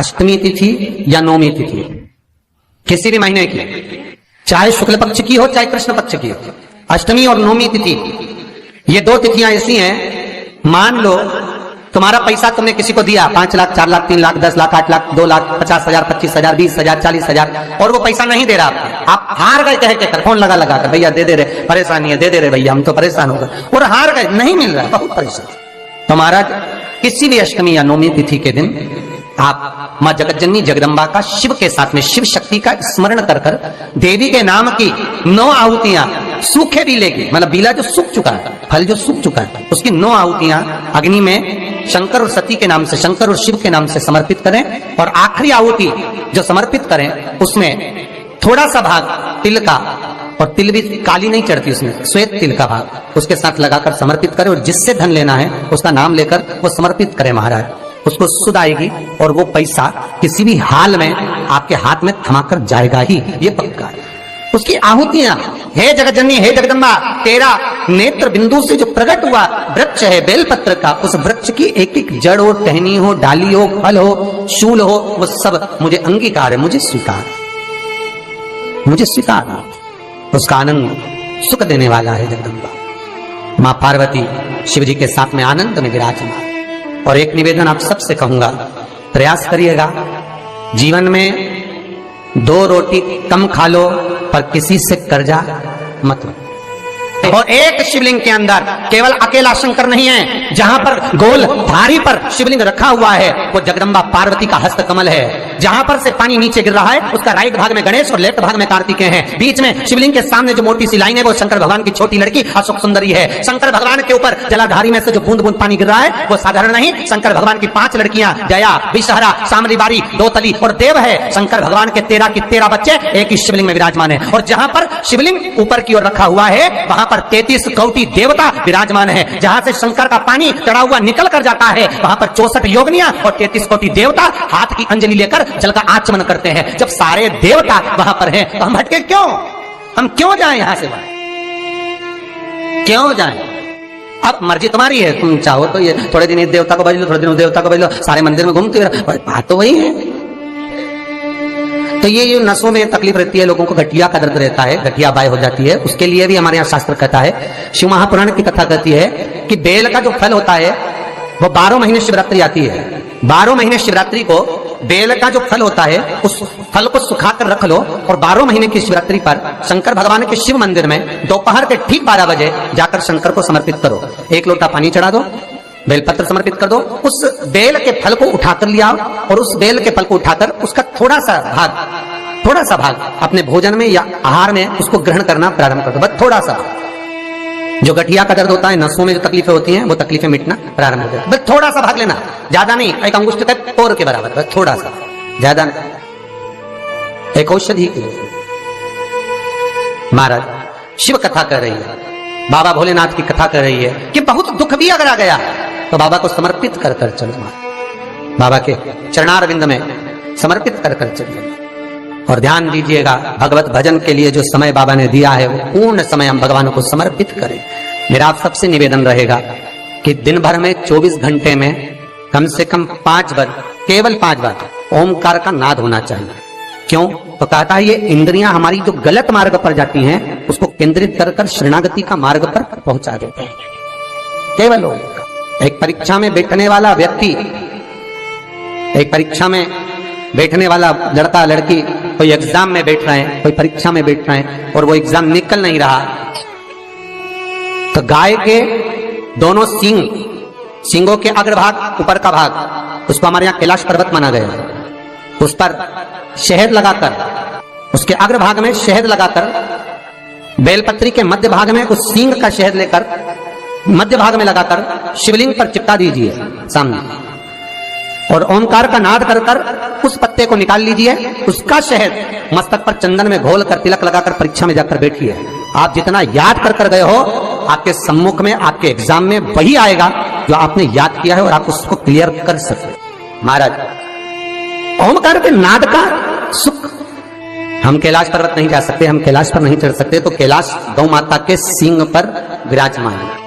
अष्टमी तिथि या नौमी तिथि किसी भी महीने की, चाहे शुक्ल पक्ष की हो चाहे कृष्ण पक्ष की हो, अष्टमी और नौमी तिथि ये दो तिथियां ऐसी हैं, मान लो तुम्हारा पैसा तुमने किसी को दिया 5 लाख 4 लाख 3 लाख 10 लाख 8 लाख 2 लाख 50,000 25,000 20,000 40,000 और वो पैसा नहीं दे रहा, आप हार गए कह के फोन लगा कर भैया दे दे रहे, परेशानी है दे दे रहे भैया, हम तो परेशान हो गए और हार गए, नहीं मिल रहा, बहुत परेशान। तो महाराज किसी भी अष्टमी या नौमी तिथि के दिन आप मां जगतजननी जगदम्बा का शिव के साथ में शिव शक्ति का स्मरण कर कर देवी के नाम की 9 आहुतियां सूखे बीले की, मतलब बीला जो सूख चुका है, फल जो सूख चुका है, उसकी 9 आहुतियां अग्नि में शंकर और सती के नाम से, शंकर और शिव के नाम से समर्पित करें और आखिरी आहुति जो समर्पित करें उसमें थोड़ा सा भाग तिल का, और तिल भी काली नहीं चढ़ती उसमें, श्वेत तिल का भाग उसके साथ लगाकर समर्पित करें और जिससे धन लेना है उसका नाम लेकर वो समर्पित करें महाराज, उसको सुध आएगी और वो पैसा किसी भी हाल में आपके हाथ में थमाकर जाएगा ही, ये पक्का है। उसकी आहुतियां, हे जगतजननी हे जगदम्बा, तेरा नेत्र बिंदु से जो प्रकट हुआ वृक्ष है बेलपत्र का, उस वृक्ष की एक एक जड़ हो, टहनी हो, डाली हो, फल हो, शूल हो, वो सब मुझे अंगीकार है, मुझे स्वीकार, मुझे स्वीकार। उसका आनंद सुख देने वाला है जगदम्बा मां पार्वती शिव जी के साथ में आनंद में विराजमान। और एक निवेदन आप सबसे कहूंगा, प्रयास करिएगा जीवन में 2 रोटी कम खा लो पर किसी से कर्जा मत लो। और एक शिवलिंग के अंदर केवल अकेला शंकर नहीं है, जहां पर गोल धारी पर शिवलिंग रखा हुआ है वो जगदम्बा पार्वती का हस्त कमल है। जहां पर से पानी नीचे गिर रहा है उसका राइट भाग में गणेश और लेफ्ट भाग में कार्तिकेय हैं। बीच में शिवलिंग के सामने जो मोटी सी लाइन है वो शंकर भगवान की छोटी लड़की अशोक सुंदरी है। शंकर भगवान के ऊपर जलाधारी में से जो बूंद बूंद पानी गिर रहा है वो साधारण नहीं, शंकर भगवान की 5 लड़कियां जया, विषहरा, सामरीबारी, दोतली और देव है। शंकर भगवान के 13 की 13 बच्चे एक ही शिवलिंग में विराजमान है। और जहां पर शिवलिंग ऊपर की ओर रखा हुआ है वहां पर 33 कोटि देवता विराजमान है। जहां से शंकर का पानी चढ़ा हुआ निकल कर जाता है वहां पर 64 योगिनियां और 33 कोटि देवता हाथ की अंजलि लेकर जल का आचमन करते हैं। जब सारे देवता वहां पर हैं तो हम भटके क्यों? हम क्यों जाएं यहां से वहां? क्यों जाएं? अब मर्जी तुम्हारी है, तुम चाहो तो ये थोड़े दिन इस देवता को बज लो, थोड़े दिन उस देवता को बज लो, सारे मंदिर में घूमते रहो, बात तो वही है। तो ये नसों में तकलीफ रहती है, लोगों को गठिया का दर्द रहता है, गठिया बाय हो जाती है, उसके लिए भी हमारे यहाँ शास्त्र कहता है, शिव महापुराण की कथा कहती है कि बेल का जो फल होता है वो 12 महीने शिवरात्रि आती है, 12 महीने शिवरात्रि को बेल का जो फल होता है उस फल को सुखाकर रख लो और 12 महीने की शिवरात्रि पर शंकर भगवान के शिव मंदिर में दोपहर के ठीक 12 बजे जाकर शंकर को समर्पित करो। 1 लोटा पानी चढ़ा दो, बेलपत्र समर्पित कर दो, उस बेल के फल को उठाकर लिया और उस बेल के फल को उठाकर उसका थोड़ा सा भाग अपने भोजन में या आहार में उसको ग्रहण करना प्रारंभ कर दो, बस थोड़ा सा। जो गठिया का दर्द होता है, नसों में जो तकलीफें होती हैं वो तकलीफें मिटना प्रारंभ हो जाए, बस थोड़ा सा भाग लेना, ज्यादा नहीं, एक अंगुष्ठ के पोर के बराबर, बस थोड़ा सा, ज्यादा नहीं। एक औषधि के लिए महाराज शिव कथा कर रही है, बाबा भोलेनाथ की कथा कर रही है कि बहुत दुख भी अगर आ गया तो बाबा को समर्पित कर कर चलो, बाबा के चरणारविंद में समर्पित कर कर चलिए। और ध्यान दीजिएगा, भगवत भजन के लिए जो समय बाबा ने दिया है वो पूर्ण समय हम भगवान को समर्पित करें। मेरा आप सबसे निवेदन रहेगा कि दिन भर में 24 घंटे में कम से कम 5 बार, केवल 5 बार ओमकार का नाद होना चाहिए। क्यों? तो कहता है ये इंद्रियां हमारी जो गलत मार्ग पर जाती हैं उसको केंद्रित कर कर शरणागति का मार्ग पर पहुंचा देते हैं। केवल एक परीक्षा में बैठने वाला व्यक्ति, एक परीक्षा में बैठने वाला लड़का लड़की, कोई एग्जाम में बैठ रहे हैं, कोई परीक्षा में बैठ रहे हैं और वो एग्जाम निकल नहीं रहा, तो गाय के दोनों सींगों के अग्रभाग, ऊपर का भाग, उसको हमारे यहाँ कैलाश पर्वत माना गया है, उस पर शहद लगाकर, उसके अग्रभाग में शहद लगाकर, बेलपत्री के मध्य भाग में उस सींग का शहद लेकर मध्य भाग में लगाकर शिवलिंग पर चिपका दीजिए सामने, और ओमकार का नाद कर कर उस पत्ते को निकाल लीजिए, उसका शहद मस्तक पर चंदन में घोल कर तिलक लगाकर परीक्षा में जाकर बैठिए। आप जितना याद कर कर गए हो आपके सम्मुख में, आपके एग्जाम में वही आएगा जो आपने याद किया है और आप उसको क्लियर कर सके। महाराज ओमकार के नाद का सुख, हम कैलाश पर्वत नहीं जा सकते, हम कैलाश पर नहीं चढ़ सकते, तो कैलाश गौ माता के सींग पर विराजमान है।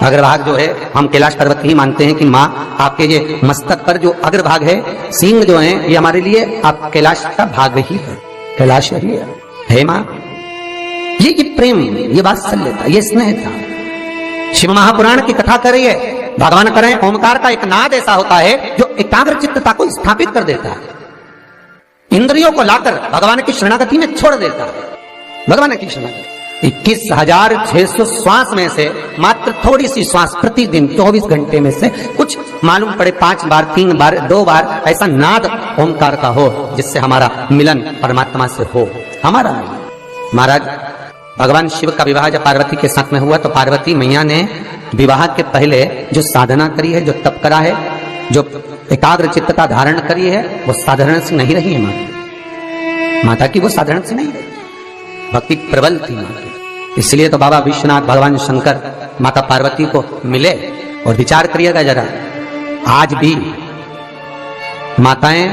अग्रभाग जो है हम कैलाश पर्वत ही मानते हैं कि माँ आपके ये मस्तक पर जो अग्रभाग है, सींग जो है, ये हमारे लिए आप कैलाश का भाग ही है, कैलाश ही है माँ। ये प्रेम, ये वात्सल्यता, ये स्नेह था। शिव महापुराण की कथा करिए, भगवान करें ओमकार का एक नाद ऐसा होता है जो एकाग्र चित्तता को स्थापित कर देता है, इंद्रियों को लाकर भगवान की शरणागति में छोड़ देता है। भगवान की शरणागति 21,600 श्वास में से मात्र थोड़ी सी श्वास प्रतिदिन 24 घंटे में से कुछ मालूम पड़े 5 बार, 3 बार, 2 बार ऐसा नाद ओमकार का हो जिससे हमारा मिलन परमात्मा से हो, हमारा मिलन। महाराज भगवान शिव का विवाह जब पार्वती के साथ में हुआ तो पार्वती मैया ने विवाह के पहले जो साधना करी है, जो तप करा है, जो एकाग्र चित्तता धारण करी है, वो साधारण से नहीं रही है माता की, वो साधारण से नहीं रही, भक्ति प्रबल थी माता की। इसलिए तो बाबा विश्वनाथ भगवान शंकर माता पार्वती को मिले। और विचार करिएगा जरा, आज भी माताएं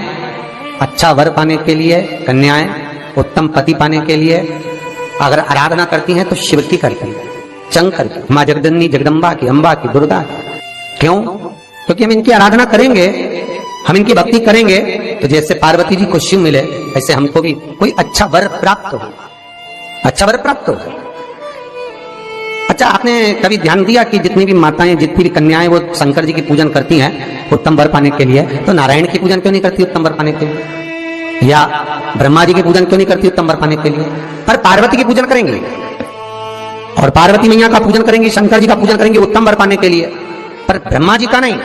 अच्छा वर पाने के लिए, कन्याएं उत्तम पति पाने के लिए अगर आराधना करती हैं तो शिव की करती हैं, शंकर की, माँ जगदन्नी जगदम्बा की, अम्बा की, दुर्गा की। क्यों? क्योंकि हम इनकी आराधना करेंगे, हम इनकी भक्ति करेंगे तो जैसे पार्वती जी को शिव मिले ऐसे हमको भी कोई अच्छा वर प्राप्त हो, अच्छा वर प्राप्त हो। अच्छा, आपने कभी ध्यान दिया कि जितनी भी माताएं, जितनी भी कन्याएं वो शंकर जी की पूजन करती हैं उत्तम वर पाने के लिए, तो नारायण की पूजन क्यों नहीं करती उत्तम वर पाने के लिए? या ब्रह्मा जी की पूजन क्यों नहीं करती उत्तम वर पाने के लिए? पर पार्वती की पूजन करेंगे और पार्वती मैया का पूजन करेंगे, शंकर जी का पूजन करेंगे उत्तम वर पाने के लिए, पर ब्रह्मा जी का नहीं,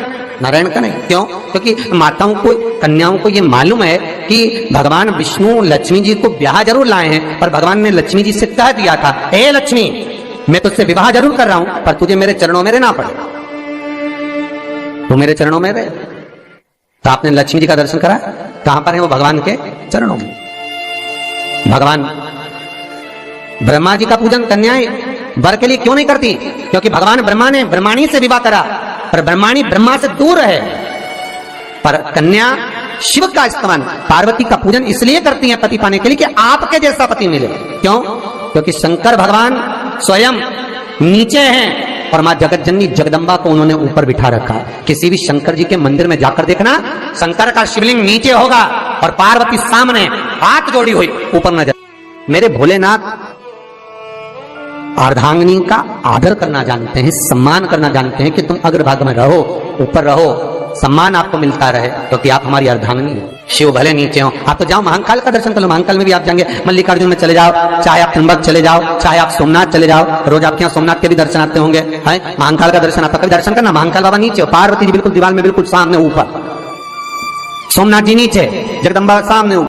नारायण का नहीं। क्यों? क्योंकि माताओं को, कन्याओं को ये मालूम है कि भगवान विष्णु लक्ष्मी जी को ब्याह जरूर लाए हैं, पर भगवान ने लक्ष्मी जी से कह दिया था, हे लक्ष्मी, मैं तुझसे विवाह जरूर कर रहा हूं पर तुझे मेरे चरणों में रहना पड़े, तू मेरे चरणों में रहे। तो आपने लक्ष्मी जी का दर्शन करा, कहां पर है वो? भगवान के चरणों में। भगवान ब्रह्मा जी का पूजन कन्याएं वर के लिए क्यों नहीं करती? क्योंकि भगवान ब्रह्मा ने ब्रह्माणी से विवाह करा, पर ब्रह्माणी ब्रह्मा से दूर है, पर कन्या शिव का इस्तेमाल, पार्वती का पूजन इसलिए करती हैं पति पाने के लिए कि आपके जैसा पति मिले। क्यों? क्योंकि शंकर भगवान स्वयं नीचे हैं और मां जगत जननी जगदम्बा को उन्होंने ऊपर बिठा रखा है। किसी भी शंकर जी के मंदिर में जाकर देखना, शंकर का शिवलिंग नीचे होगा और पार्वती सामने हाथ जोड़ी हुई ऊपर नजर। मेरे भोलेनाथ अर्धांगिनी का आदर करना जानते हैं, सम्मान करना जानते हैं कि तुम अग्रभाग में रहो, ऊपर रहो, सम्मान आपको मिलता रहे, क्योंकि आप हमारी अर्धांगिनी हो। शिव भले नीचे हो, आप तो जाओ महाकाल का दर्शन कर लो, महाकाल में भी आप जाएंगे, मल्लिकार्जुन में चले जाओ, चाहे आप त्र्यंबक चले जाओ, चाहे आप सोमनाथ चले जाओ, रोज आपके यहाँ सोमनाथ के भी दर्शन आते होंगे, है महाकाल का दर्शन आपका, कभी दर्शन करना। महाकाल बाबा नीचे हो, पार्वती जी बिल्कुल दीवार में बिल्कुल सामने ऊपर, सोमनाथ जी नीचे, जगदम्बा सामने ऊपर।